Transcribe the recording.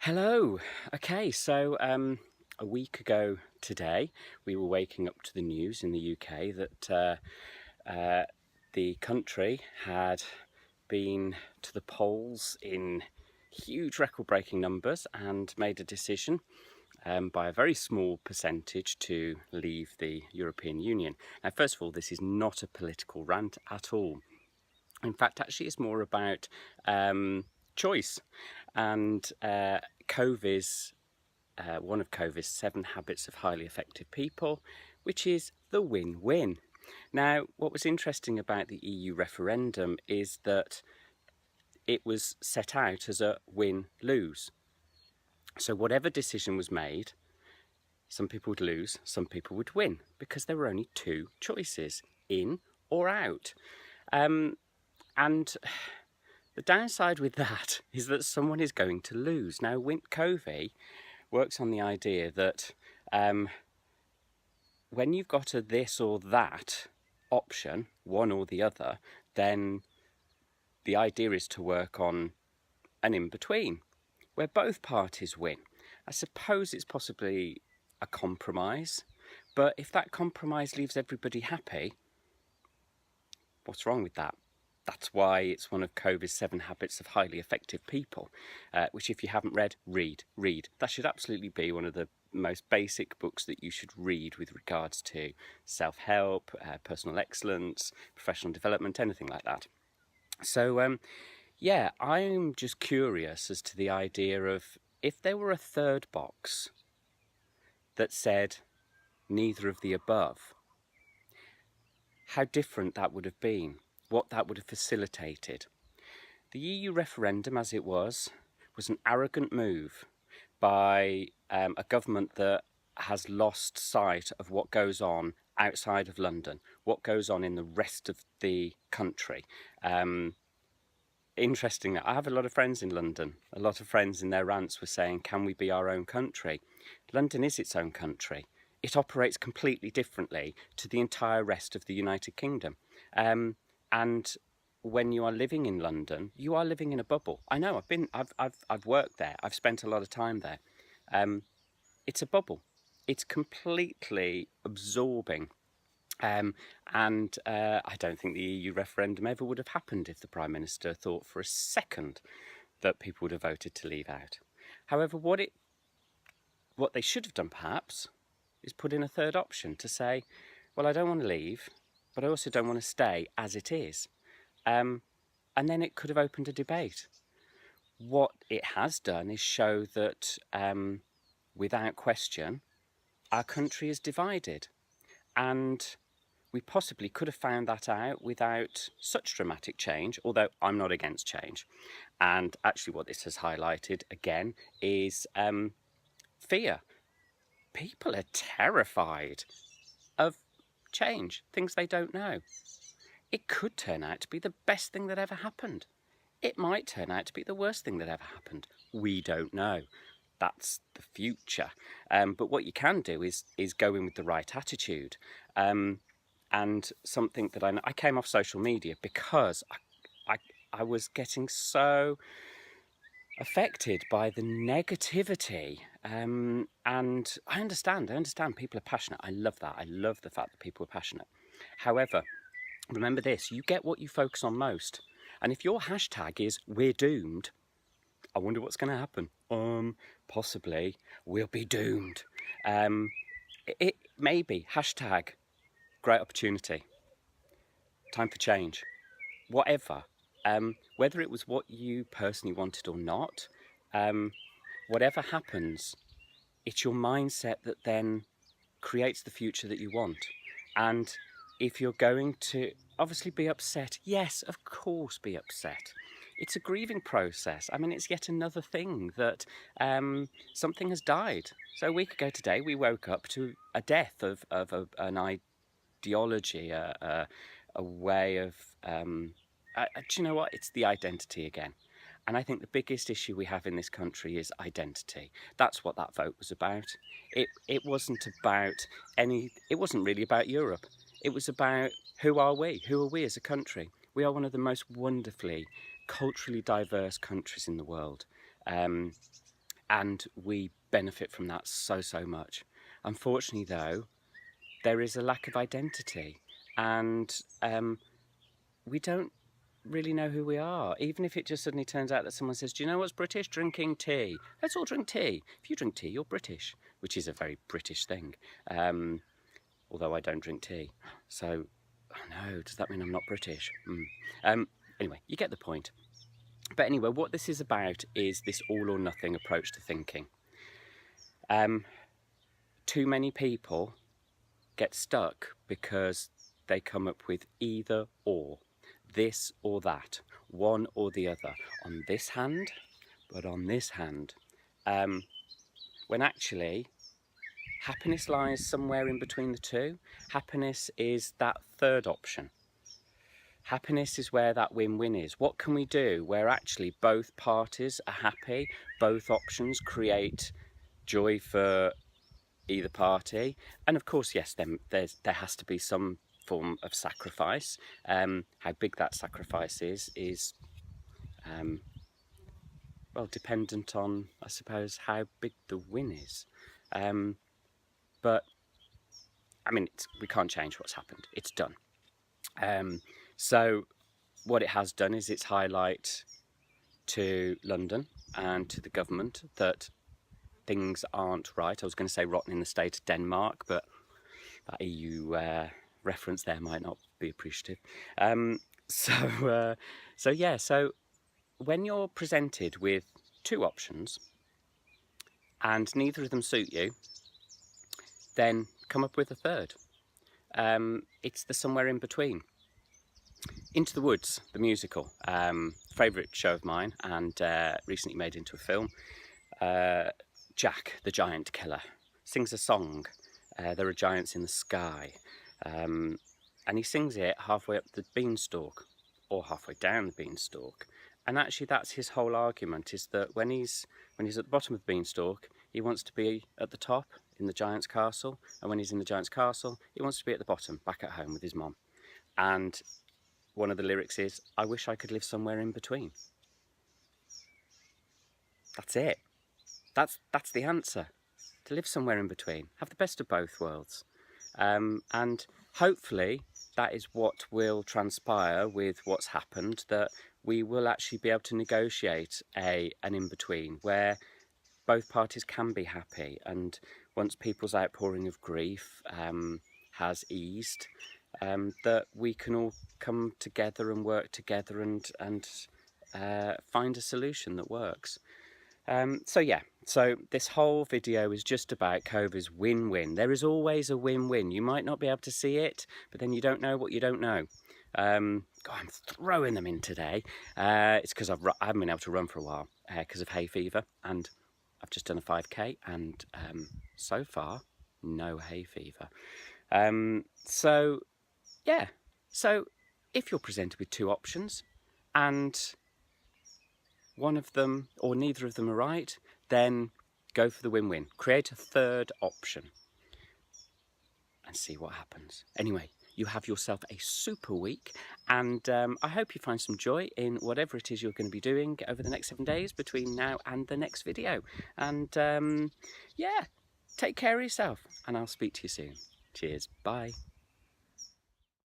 Hello. Okay, so a week ago today, we were waking up to the news in the UK that the country had been to the polls in huge record-breaking numbers and made a decision by a very small percentage to leave the European Union. Now, first of all, this is not a political rant at all. In fact, actually, it's more about choice. And Covey's one of Covey's 7 habits of highly effective people, which is the win-win. Now, what was interesting about the EU referendum is that it was set out as a win-lose. So whatever decision was made, some people would lose, some people would win, because there were only 2 choices, in or out. And the downside with that is that someone is going to lose. Now, Covey works on the idea that when you've got a this or that option, one or the other, then the idea is to work on an in-between, where both parties win. I suppose it's possibly a compromise, but if that compromise leaves everybody happy, what's wrong with that? That's why it's one of Covey's 7 habits of highly effective people, which if you haven't read, read. That should absolutely be one of the most basic books that you should read with regards to self-help, personal excellence, professional development, anything like that. So, yeah, I'm just curious as to the idea of if there were a third box that said neither of the above, how different that would have been. What that would have facilitated. The EU referendum, as it was an arrogant move by a government that has lost sight of what goes on outside of London, what goes on in the rest of the country. Interesting, I have a lot of friends in London. A lot of friends in their rants were saying, can we be our own country? London is its own country. It operates completely differently to the entire rest of the United Kingdom. And when you are living in London, you are living in a bubble. I know, I've worked there. I've spent a lot of time there. It's a bubble. It's completely absorbing. And I don't think the EU referendum ever would have happened if the Prime Minister thought for a second that people would have voted to leave out. However, what they should have done perhaps is put in a third option to say, well, I don't want to leave, but I also don't want to stay as it is. And then it could have opened a debate. What it has done is show that, without question, our country is divided. And we possibly could have found that out without such dramatic change, although I'm not against change. And actually what this has highlighted, again, is fear. People are terrified of change, things they don't know. It could turn out to be the best thing that ever happened. It might turn out to be the worst thing that ever happened. We don't know. That's the future. But what you can do is go in with the right attitude. And something that I came off social media because I was getting so affected by the negativity. And I understand people are passionate. I love that. I love the fact that people are passionate. However, remember this, you get what you focus on most. And if your hashtag is we're doomed, I wonder what's going to happen. Possibly we'll be doomed. It may be hashtag great opportunity, time for change, whatever. Whether it was what you personally wanted or not, whatever happens, it's your mindset that then creates the future that you want. And if you're going to obviously be upset, yes, of course be upset. It's a grieving process. I mean, it's yet another thing that something has died. So a week ago today, we woke up to a death of an ideology, a way of... do you know what? It's the identity again. And I think the biggest issue we have in this country is identity. That's what that vote was about. It wasn't about it wasn't really about Europe. It was about who are we? Who are we as a country? We are one of the most wonderfully culturally diverse countries in the world. and we benefit from that so much. Unfortunately though, there is a lack of identity, and we don't really know who we are. Even if it just suddenly turns out that someone says, do you know what's British? Drinking tea. Let's all drink tea. If you drink tea, you're British, which is a very British thing. Although I don't drink tea. So, oh no, does that mean I'm not British? Anyway, you get the point. But anyway, what this is about is this all or nothing approach to thinking. Too many people get stuck because they come up with either or, this or that, one or the other, on this hand, but on this hand. When actually, happiness lies somewhere in between the two. Happiness is that third option. Happiness is where that win-win is. What can we do where actually both parties are happy, both options create joy for either party? And of course, yes, there has to be some form of sacrifice. How big that sacrifice is well, dependent on, I suppose, how big the win is. But I mean, we can't change what's happened. It's done. So what it has done is it's highlight to London and to the government that things aren't right. I was going to say rotten in the state of Denmark, but that EU reference there might not be appreciative. So when you're presented with two options and neither of them suit you, then come up with a third. It's the somewhere in between. Into the Woods, the musical, favourite show of mine, and recently made into a film. Jack, the giant killer, sings a song, There Are Giants in the Sky, and he sings it halfway up the beanstalk, or halfway down the beanstalk. And actually that's his whole argument, is that when he's at the bottom of the beanstalk, he wants to be at the top in the giant's castle, and when he's in the giant's castle, he wants to be at the bottom, back at home with his mom. And one of the lyrics is, I wish I could live somewhere in between. That's it. That's the answer. To live somewhere in between. Have the best of both worlds. And hopefully that is what will transpire with what's happened, that we will actually be able to negotiate an in-between where both parties can be happy, and once people's outpouring of grief has eased, that we can all come together and work together and find a solution that works. So this whole video is just about Covey's win-win. There is always a win-win. You might not be able to see it, but then you don't know what you don't know. God, I'm throwing them in today. It's because I haven't been able to run for a while because of hay fever, and I've just done a 5k, and so far, no hay fever. So if you're presented with two options and one of them or neither of them are right, then go for the win-win. Create a third option and see what happens. Anyway, you have yourself a super week, and I hope you find some joy in whatever it is you're going to be doing over the next 7 days between now and the next video. And yeah, take care of yourself, and I'll speak to you soon. Cheers, bye.